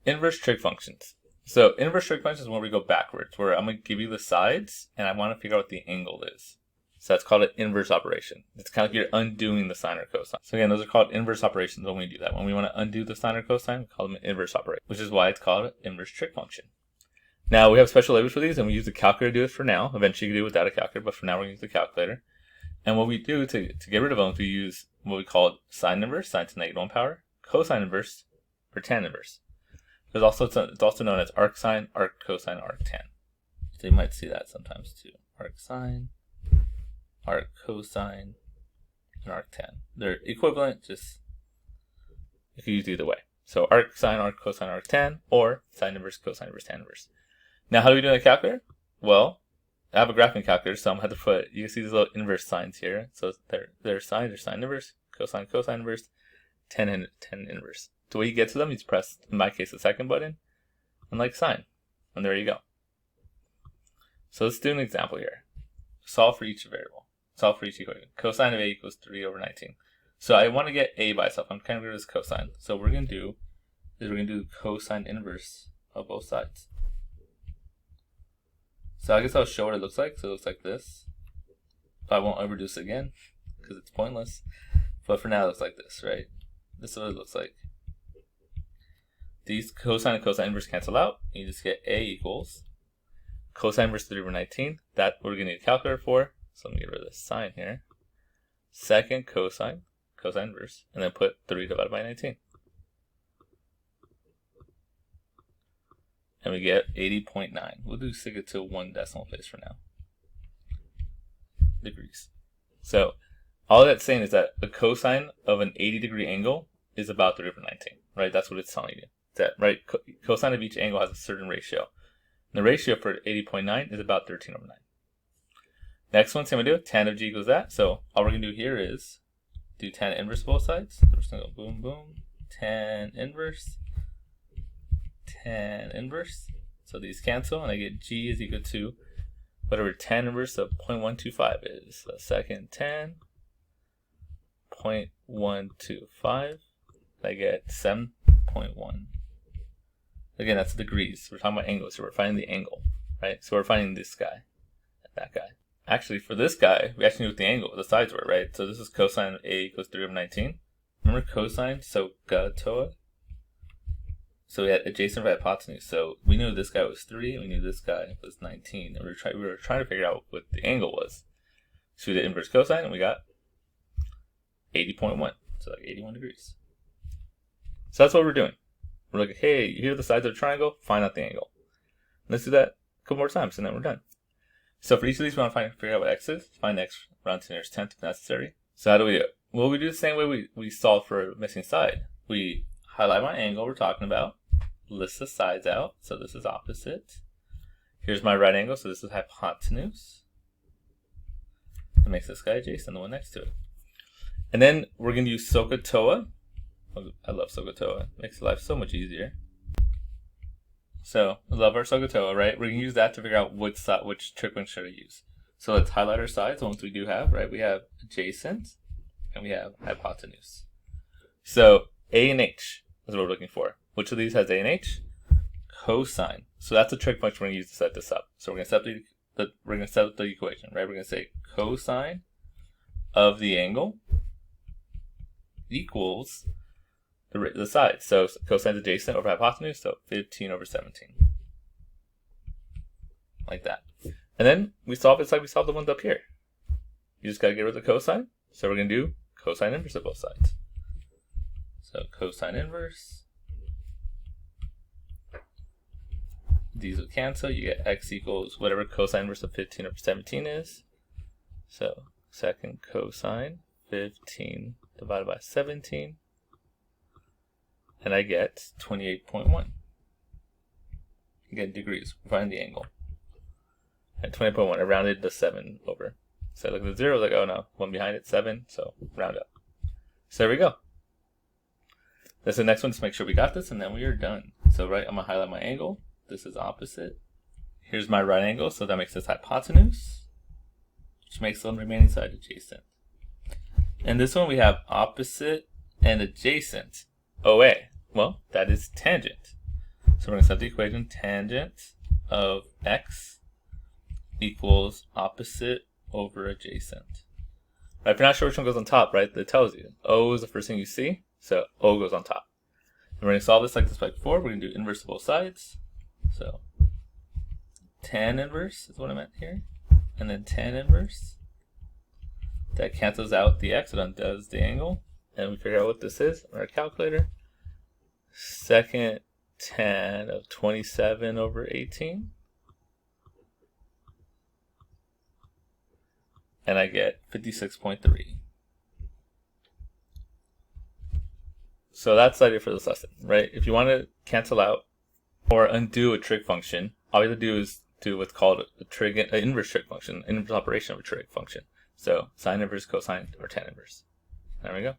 Inverse trig functions. So inverse trig functions is when we go backwards, where I'm going to give you the sides, and I want to figure out what the angle is. So that's called an inverse operation. It's kind of like you're undoing the sine or cosine. So again, those are called inverse operations when we do that. When we want to undo the sine or cosine, we call them an inverse operation, which is why it's called an inverse trig function. Now, we have special labels for these, and we use the calculator to do it for now. Eventually, you can do it without a calculator, but for now, we're going to use the calculator. And what we do to get rid of them, we use what we call sine inverse, sine to negative 1 power, cosine inverse, or tan inverse. It's also known as arc sine, arc cosine, arc tan. So you might see that sometimes too. Arc sine, arc cosine, and arc tan. They're equivalent, just you can use either way. So arc sine, arc cosine, arc tan, or sine inverse, cosine inverse, tan inverse. Now, how do we do in the calculator? Well, I have a graphing calculator, so I'm going to have to put, you can see these little inverse signs here. So they're sine inverse, cosine, cosine inverse, tan inverse. The way you get to them, you just press, in my case, the second button, and like sine. And there you go. So let's do an example here. Solve for each variable. Solve for each equation. Cosine of a equals 3 over 19. So I want to get a by itself. I'm kind of rid of this cosine. So what we're going to do is we're going to do cosine inverse of both sides. So I guess I'll show what it looks like. So it looks like this. I won't ever do this again because it's pointless. But for now, it looks like this, right? This is what it looks like. These cosine and cosine inverse cancel out. You just get a equals cosine inverse 3 over 19. That we're going to need a calculator for. So let me get rid of this sign here. Second cosine inverse, and then put 3 divided by 19. And we get 80.9. We'll do stick it to one decimal place for now. Degrees. So all that's saying is that the cosine of an 80-degree angle is about 3 over 19, right? That's what it's telling you. That, right? Cosine of each angle has a certain ratio. And the ratio for 80.9 is about 13 over 9. Next one, same idea. Tan of g equals that. So all we're going to do here is do tan inverse both sides. So we're just going to go boom, boom. Tan inverse. Tan inverse. So these cancel, and I get g is equal to whatever tan inverse of 0.125 is. So second tan, 0.125. I get 7.1. Again, that's degrees. We're talking about angles, so we're finding the angle, right? So we're finding this guy and that guy. Actually, for this guy, we actually knew what the angle, the sides were, right? So this is cosine of a equals 3 over 19. Remember cosine? So toa. So we had adjacent by hypotenuse. So we knew this guy was 3, and we knew this guy was 19. And we were trying to figure out what the angle was. So we did inverse cosine, and we got 80.1. So like 81 degrees. So that's what we're doing. We're like, hey, here are the sides of the triangle, find out the angle. Let's do that a couple more times, and then we're done. So for each of these, we want to figure out what x is. Find x round to the nearest tenth if necessary. So how do we do it? Well, we do the same way we solve for a missing side. We highlight my angle we're talking about, list the sides out. So this is opposite. Here's my right angle, so this is hypotenuse. That makes this guy adjacent, the one next to it. And then we're going to use SOHCAHTOA. I love SOHCAHTOA. It makes life so much easier. So, I love our SOHCAHTOA, right? We're going to use that to figure out which trig function should I use. So let's highlight our sides, the ones we do have, right? We have adjacent, and we have hypotenuse. So, A and H is what we're looking for. Which of these has A and H? Cosine. So that's a trig function we're going to use to set this up. So we're going to set up the equation, right? We're going to say cosine of the angle equals the sides. So cosine adjacent over hypotenuse, so 15 over 17. Like that. And then we solve it like we solved the ones up here. You just got to get rid of the cosine. So we're going to do cosine inverse of both sides. So cosine inverse. These will cancel. You get x equals whatever cosine inverse of 15 over 17 is. So second cosine 15 divided by 17. And I get 28.1. Again, degrees. We're finding the angle. And 20.1, I rounded the 7 over. So I look at the 0, like, oh no, one behind it, 7, so round up. So there we go. That's the next one, just make sure we got this, and then we are done. So right, I'm going to highlight my angle. This is opposite. Here's my right angle, so that makes this hypotenuse, which makes the remaining side adjacent. And this one we have opposite and adjacent. OA. Well, that is tangent. So we're going to set the equation tangent of x equals opposite over adjacent. Right, if you're not sure which one goes on top, right, it tells you. O is the first thing you see, so O goes on top. And we're going to solve this like this like before. We're going to do inverse of both sides. So tan inverse is what I meant here. And then tan inverse. That cancels out the x, it undoes the angle. And we figure out what this is on our calculator. Second tan of 27 over 18. And I get 56.3. So that's the idea for this lesson, right? If you want to cancel out or undo a trig function, all you have to do is do what's called an inverse trig function, an inverse operation of a trig function. So sine inverse, cosine, or tan inverse. There we go.